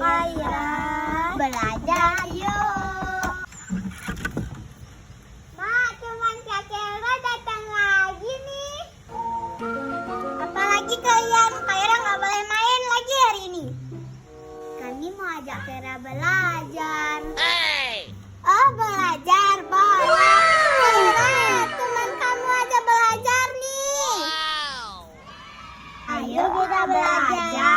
Saya belajar yuk. Mak, cuman Kak Kera datang lagi nih. Apalagi kalian, Kak nggak boleh main lagi hari ini. Kami mau ajak Kera belajar. Oh, belajar boleh. Kera, teman kamu aja belajar nih. Ayo kita belajar.